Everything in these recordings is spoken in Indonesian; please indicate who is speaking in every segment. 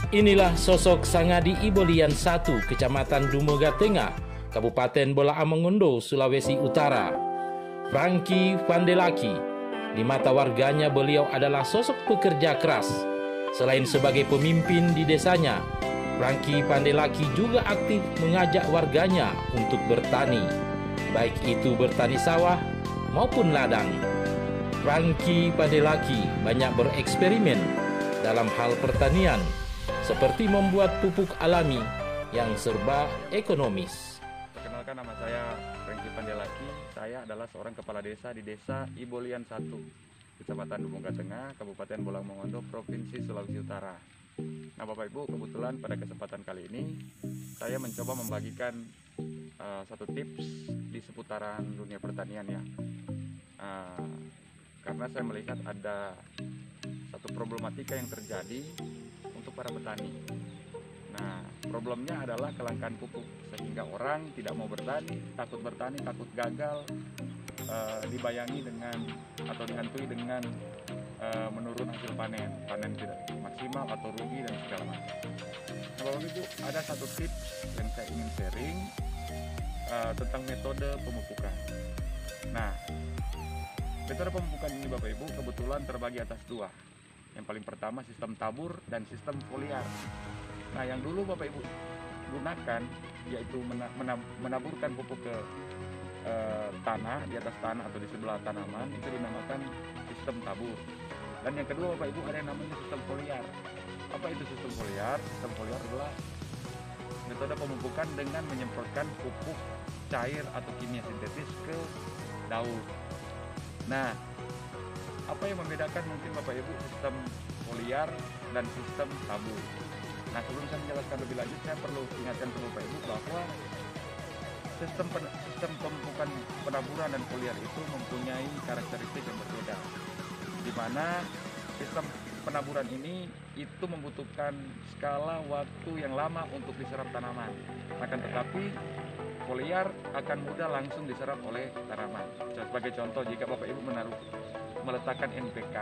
Speaker 1: Inilah sosok Sangadi Ibolian 1, Kecamatan Dumoga Tengah, Kabupaten Bolaang Mongondo, Sulawesi Utara. Franky Vandelaki. Di mata warganya beliau adalah sosok pekerja keras. Selain sebagai pemimpin di desanya, Franky Vandelaki juga aktif mengajak warganya untuk bertani, baik itu bertani sawah maupun ladang. Franky Vandelaki banyak bereksperimen dalam hal pertanian, seperti membuat pupuk alami yang serba ekonomis.
Speaker 2: Perkenalkan, nama saya Franky Vandelaki. Saya adalah seorang kepala desa di Desa Ibolian 1, Kecamatan Dumoga Tengah, Kabupaten Bolaang Mongondo, Provinsi Sulawesi Utara. Nah, Bapak Ibu, kebetulan pada kesempatan kali ini saya mencoba membagikan satu tips di seputaran dunia pertanian ya. Karena saya melihat ada satu problematika yang terjadi untuk para petani. Nah, problemnya adalah kelangkaan pupuk, sehingga orang tidak mau bertani, takut gagal, dibayangi dengan atau dihantui dengan menurun hasil panen tidak maksimal atau rugi dan segala macam. Nah, Bapak Ibu, ada satu tips yang saya ingin sharing tentang metode pemupukan. Nah, metode pemupukan ini Bapak Ibu kebetulan terbagi atas dua. Yang paling pertama sistem tabur dan sistem foliar. Nah, yang dulu Bapak Ibu gunakan yaitu menaburkan pupuk ke tanah, di atas tanah atau di sebelah tanaman, itu dinamakan sistem tabur. Dan yang kedua Bapak Ibu ada yang namanya sistem foliar. Apa itu sistem foliar? Sistem foliar adalah metode pemupukan dengan menyemprotkan pupuk cair atau kimia sintetis ke daun. Nah, apa yang membedakan mungkin Bapak Ibu sistem foliar dan sistem tabur? Nah, sebelum saya menjelaskan lebih lanjut, saya perlu ingatkan ke Bapak Ibu bahwa sistem pemupukan penaburan dan foliar itu mempunyai karakteristik yang berbeda, di mana sistem penaburan ini itu membutuhkan skala waktu yang lama untuk diserap tanaman. Akan tetapi foliar akan mudah langsung diserap oleh tanaman. Sebagai contoh, jika Bapak Ibu meletakkan NPK,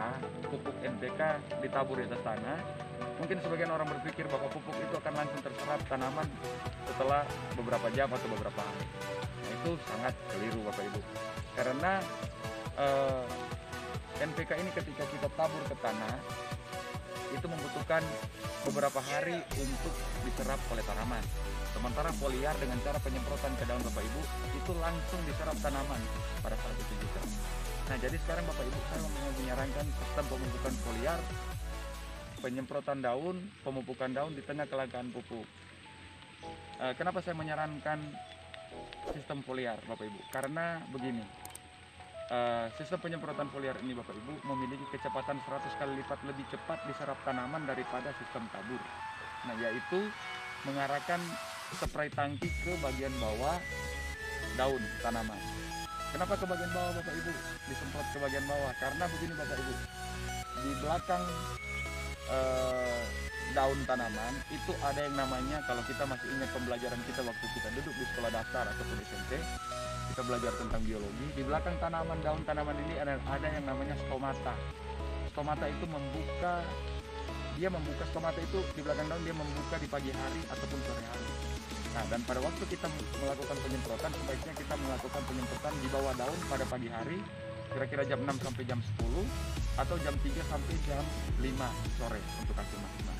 Speaker 2: pupuk NPK ditabur di atas tanah, mungkin sebagian orang berpikir bahwa pupuk itu akan langsung terserap tanaman setelah beberapa jam atau beberapa hari. Nah, itu sangat keliru Bapak Ibu, karena NPK ini ketika kita tabur ke tanah itu membutuhkan beberapa hari untuk diserap oleh tanaman. Sementara foliar dengan cara penyemprotan ke daun Bapak Ibu itu langsung diserap tanaman pada saat itu juga. Nah, jadi sekarang Bapak Ibu saya mau menyarankan sistem pemupukan foliar, penyemprotan daun, pemupukan daun di tengah kelangkaan pupuk. Kenapa saya menyarankan sistem foliar Bapak Ibu? Karena begini, sistem penyemprotan foliar ini Bapak Ibu memiliki kecepatan 100 kali lipat lebih cepat diserap tanaman daripada sistem tabur. Nah, yaitu mengarahkan spray tangki ke bagian bawah daun tanaman. Kenapa ke bagian bawah Bapak Ibu? Disemprot ke bagian bawah karena begini Bapak Ibu, di belakang daun tanaman itu ada yang namanya, kalau kita masih ingat pembelajaran kita waktu kita duduk di sekolah dasar ataupun SMP, kita belajar tentang biologi. Di belakang tanaman, daun tanaman ini ada yang namanya stomata. Stomata itu membuka stomata itu di belakang daun, dia membuka di pagi hari ataupun sore hari. Nah, dan pada waktu kita melakukan penyemprotan, sebaiknya kita melakukan penyemprotan di bawah daun pada pagi hari, kira-kira jam 6 sampai jam 10 atau jam 3 sampai jam 5 sore untuk hasil maksimal.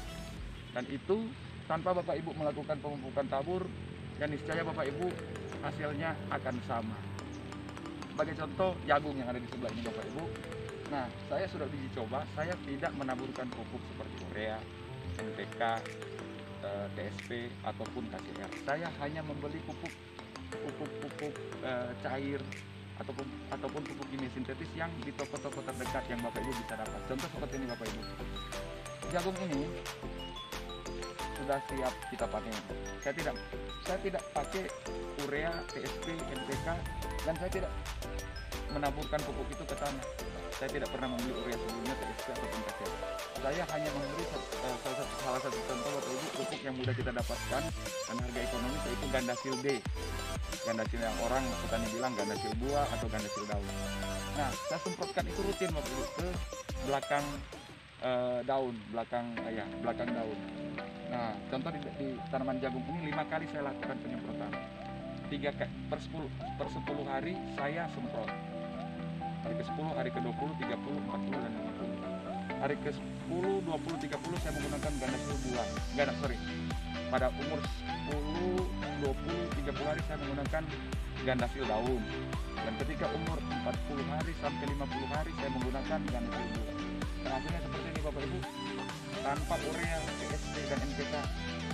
Speaker 2: Dan itu tanpa Bapak Ibu melakukan pemupukan tabur, dan niscaya Bapak Ibu hasilnya akan sama. Sebagai contoh, jagung yang ada di sebelah ini Bapak Ibu. Nah, saya sudah uji coba, saya tidak menaburkan pupuk seperti urea, NPK, TSP ataupun KCR. Saya hanya membeli pupuk cair ataupun pupuk kimia sintetis yang di toko-toko terdekat yang Bapak Ibu bisa dapat. Contoh seperti ini Bapak Ibu. Jagung ini sudah siap kita panen. Saya tidak pakai urea, TSP, NPK, dan saya tidak menaburkan pupuk itu ke tanah. Saya tidak pernah membeli urea sebelumnya, TSP ataupun KCR. Saya hanya memberi salah satu contoh Bapak Ibu, pupuk yang mudah kita dapatkan dan harga ekonomis, yaitu Gandasil D. Gandasil yang orang petani bilang Gandasil buah atau Gandasil daun. Nah, saya semprotkan itu rutin Bapak Ibu ke belakang belakang daun. Nah, contoh di tanaman jagung ini 5 kali saya lakukan penyemprotan. 10 hari saya semprot. Hari ke-10, hari ke-20, 30, 40 dan 50. Hari ke-10, 20, 30 saya menggunakan Gandasil buah. Pada umur 10, 20, 30 hari saya menggunakan Gandasil daun. Dan ketika umur 40 hari sampai 50 hari saya menggunakan Gandasil buah. Dan hasilnya seperti ini Bapak Ibu. Tanpa urea, PSP dan NPK,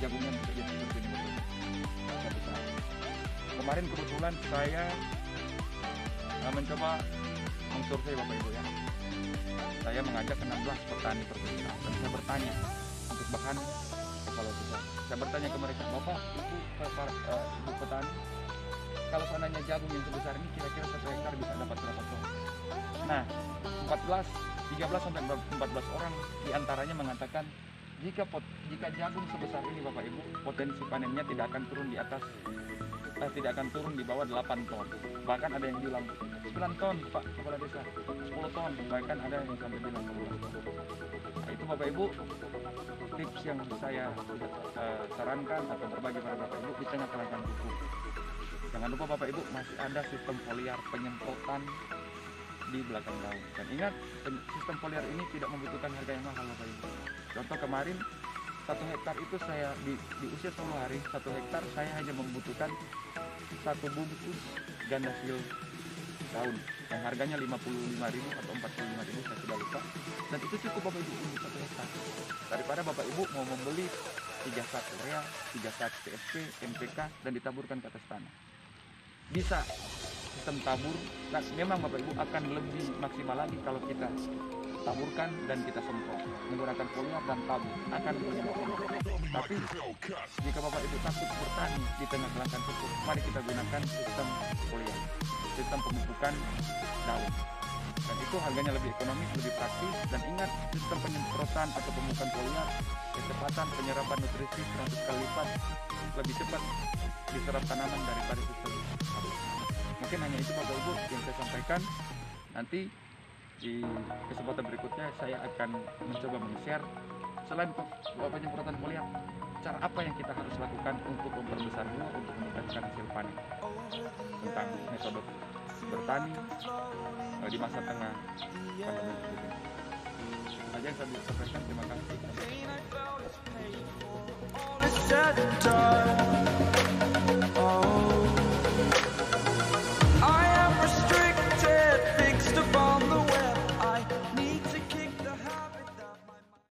Speaker 2: jagungnya bisa jadi seperti ini Bapak Ibu. Kemarin kebetulan saya mencoba mengsurvei Bapak Ibu ya. Saya mengajak 16 petani perkebunan dan saya bertanya untuk bahan kepala besar. Saya bertanya ke mereka, Bapak, Ibu petani, kalau seandainya jagung yang sebesar ini kira-kira 1 hektar bisa dapat berapa ton? Nah, 13 sampai 14 orang diantaranya mengatakan jika jagung sebesar ini Bapak Ibu, potensi panennya tidak akan turun di bawah 8 ton. Bahkan ada yang bilang 9 ton Pak Kepala Desa, 10 ton, bahkan ada yang sampai bilang 12 ton. Nah, itu Bapak Ibu tips yang saya sarankan atau berbagi pada Bapak Ibu di tengah kelangkaan pupuk. Jangan lupa Bapak Ibu masih ada sistem foliar penyemprotan di belakang daun. Dan ingat, sistem foliar ini tidak membutuhkan harga yang mahal Bapak Ibu. Contoh kemarin 1 hektar itu saya di usia 10 hari 1 hektar saya hanya membutuhkan 1 bungkus Gandasil daun yang harganya 55.000 atau 45.000, saya sudah lupa. Dan itu cukup Bapak Ibu untuk 1 hektar. Daripada Bapak Ibu mau membeli 3 sak urea, 3 sak PSP, NPK dan ditaburkan ke atas tanah. Bisa sistem tabur, nah memang Bapak Ibu akan lebih maksimal lagi kalau kita taburkan dan kita semprot menggunakan foliar dan tabur akan lebih maksimal. Tapi jika Bapak Ibu takut bertani di tengah kelangkaan pupuk, mari kita gunakan sistem foliar, sistem pemupukan daun. Dan itu harganya lebih ekonomis, lebih praktis. Dan ingat, sistem penyemprotan atau pemupukan foliar, kecepatan penyerapan nutrisi 100 kali lipat lebih cepat diserap tanaman daripada sistem tabur. Mungkin hanya itu Bapak Ibu yang saya sampaikan. Nanti di kesempatan berikutnya saya akan mencoba men-share selain penyemprotan foliar, cara apa yang kita harus lakukan untuk memperbesar buah, untuk meningkatkan hasil panen, tentang metode bertani di masa tengah pandemi ini. Saja yang saya bisa sampaikan. Terima kasih.